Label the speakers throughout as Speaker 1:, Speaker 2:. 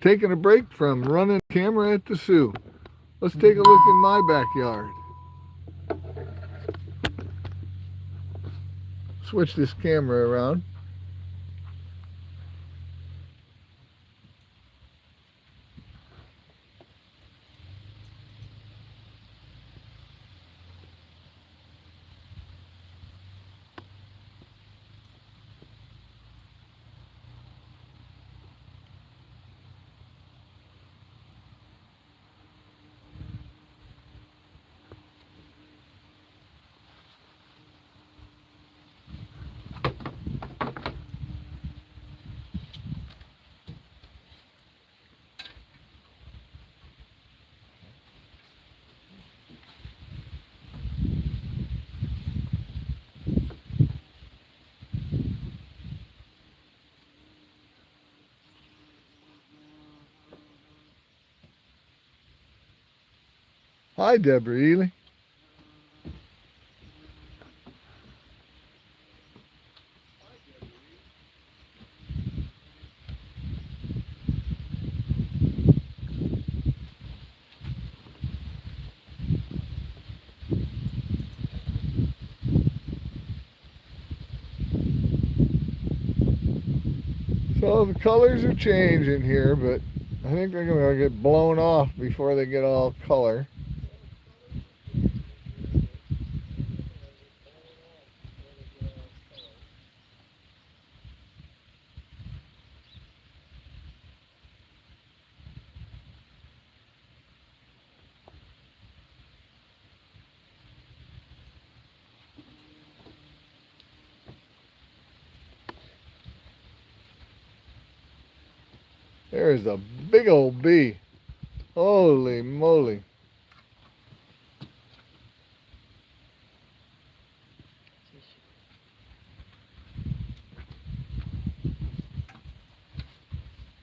Speaker 1: taking a break from running camera at the zoo. Let's take a look in my backyard. Switch this camera around. Hi, Deborah Ely. So the colors are changing here, but I think they're going to get blown off before they get all color. There's a big old bee. Holy moly.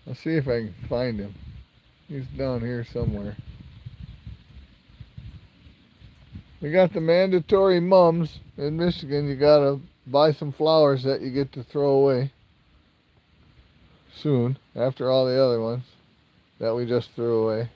Speaker 1: I'll see if I can find him. He's down here somewhere. We got the mandatory mums in Michigan. You gotta buy some flowers that you get to throw away soon, after all the other ones that we just threw away.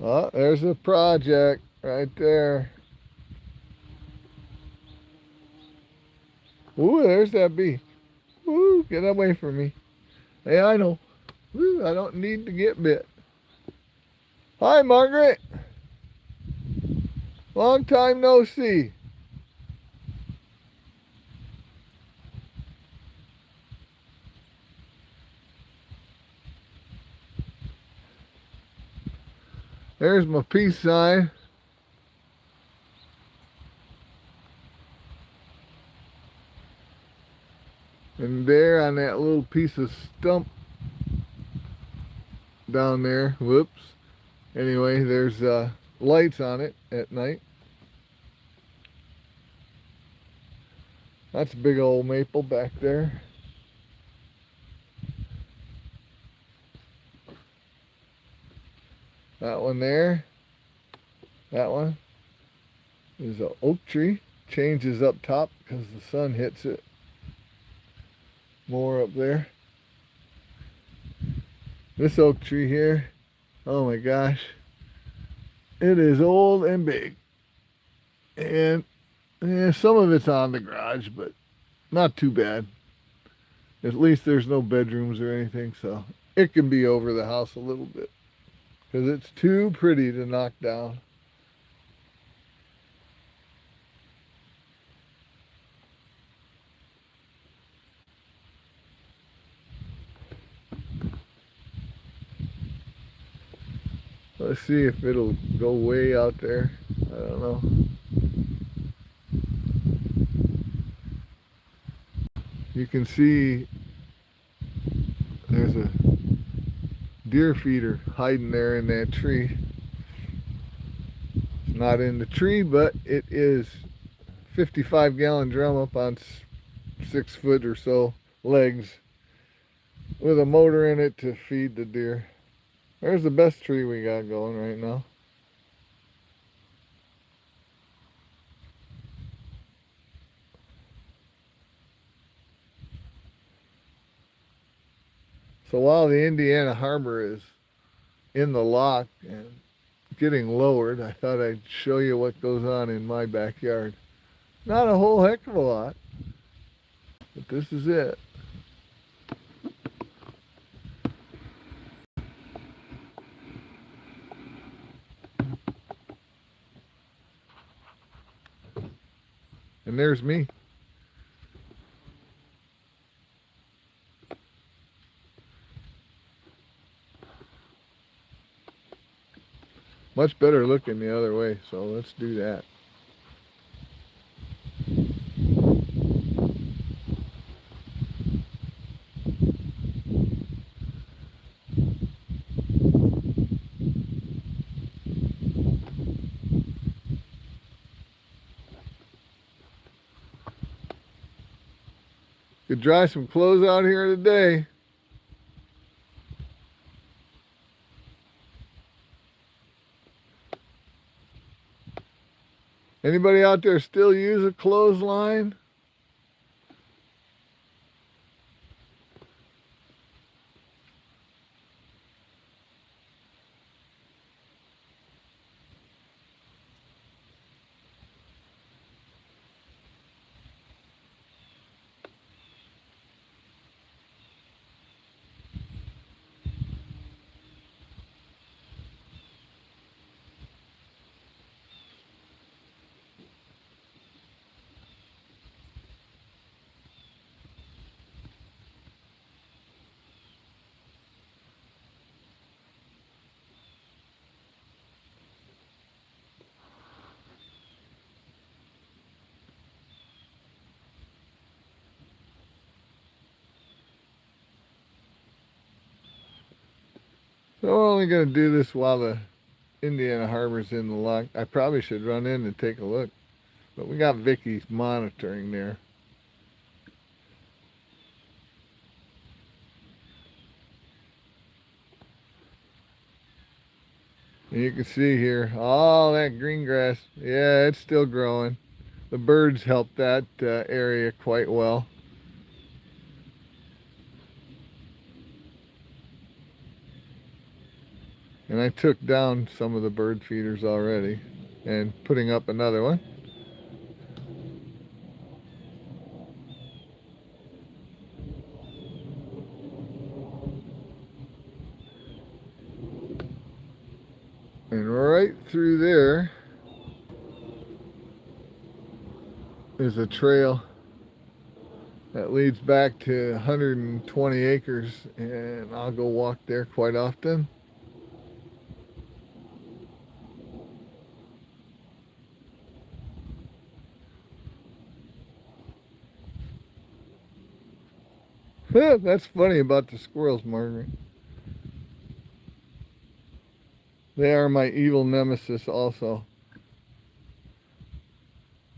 Speaker 1: Oh, there's a project right there. Ooh, there's that bee. Ooh, get away from me. Hey, I know. Ooh, I don't need to get bit. Hi, Margaret. Long time no see. There's my peace sign. And there on that little piece of stump down there, whoops. Anyway, there's lights on it at night. That's a big old maple back there. That one there. That one is an oak tree. Changes up top because the sun hits it more up there. This oak tree here, oh my gosh, it is old and big. And some of it's on the garage, but not too bad. At least there's no bedrooms or anything, so it can be over the house a little bit because it's too pretty to knock down. Let's see if it'll go way out there. I don't know. You can see there's a deer feeder hiding there in that tree. It's not in the tree, but it is 55-gallon drum up on 6 foot or so legs. with a motor in it to feed the deer. There's the best tree we got going right now. So while the Indiana Harbor is in the lock and getting lowered, I thought I'd show you what goes on in my backyard. Not a whole heck of a lot, but this is it. And there's me. Much better looking the other way, so let's do that. Could dry some clothes out here today. Anybody out there still use a clothesline? So we're only going to do this while the Indiana Harbor's in the lock. I probably should run in and take a look. But we got Vicky monitoring there. And you can see here, all that green grass. Yeah, it's still growing. The birds help that area quite well. And I took down some of the bird feeders already and putting up another one. And right through there is a trail that leads back to 120 acres, and I'll go walk there quite often. That's funny about the squirrels, Margaret. They are my evil nemesis also.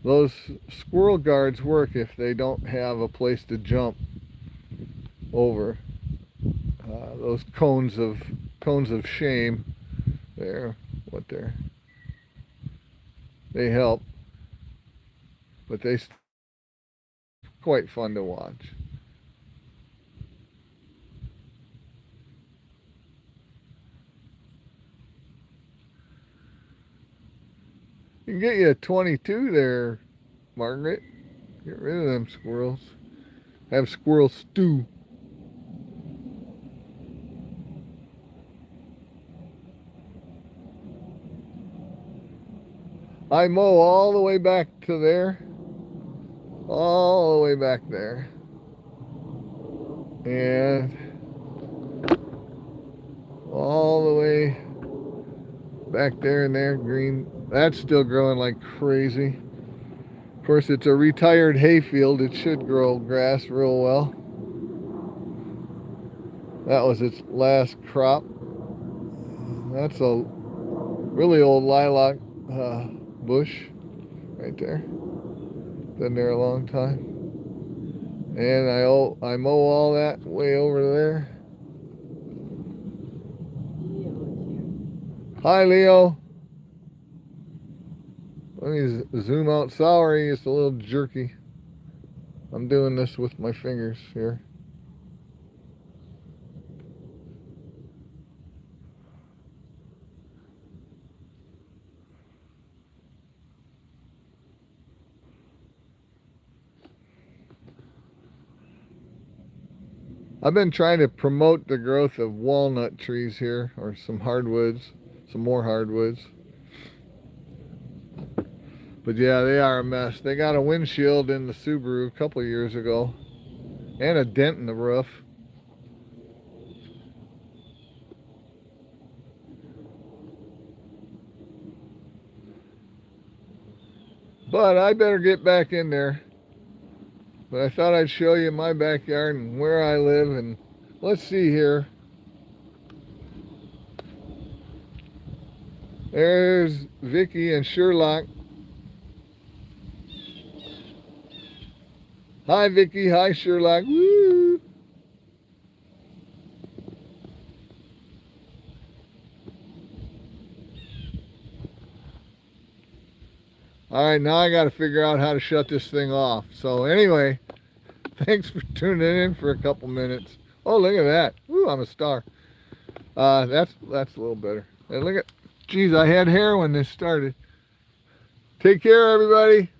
Speaker 1: Those squirrel guards work if they don't have a place to jump over. Those cones of shame, they help, but they're quite fun to watch. You can get you a 22 there, Margaret. Get rid of them squirrels. Have squirrel stew. I mow all the way back to there. All the way back there. And all the way back there and there, green. That's still growing like crazy. Of course, it's a retired hayfield. It should grow grass real well. That was its last crop. That's a really old lilac bush right there. Been there a long time. And I mow all that way over there. Hi, Leo. Let me zoom out. Sorry, it's a little jerky. I'm doing this with my fingers here. I've been trying to promote the growth of walnut trees here, or some hardwoods, some more hardwoods. But yeah, they are a mess. They got a windshield in the Subaru a couple of years ago, and a dent in the roof. But I better get back in there. But I thought I'd show you my backyard and where I live. And let's see here. There's Vicky and Sherlock. Hi, Vicky. Hi, Sherlock. Woo! All right, now I got to figure out how to shut this thing off. So anyway, thanks for tuning in for a couple minutes. Oh, look at that. Woo, I'm a star. That's a little better. And look at, geez, I had hair when this started. Take care, everybody.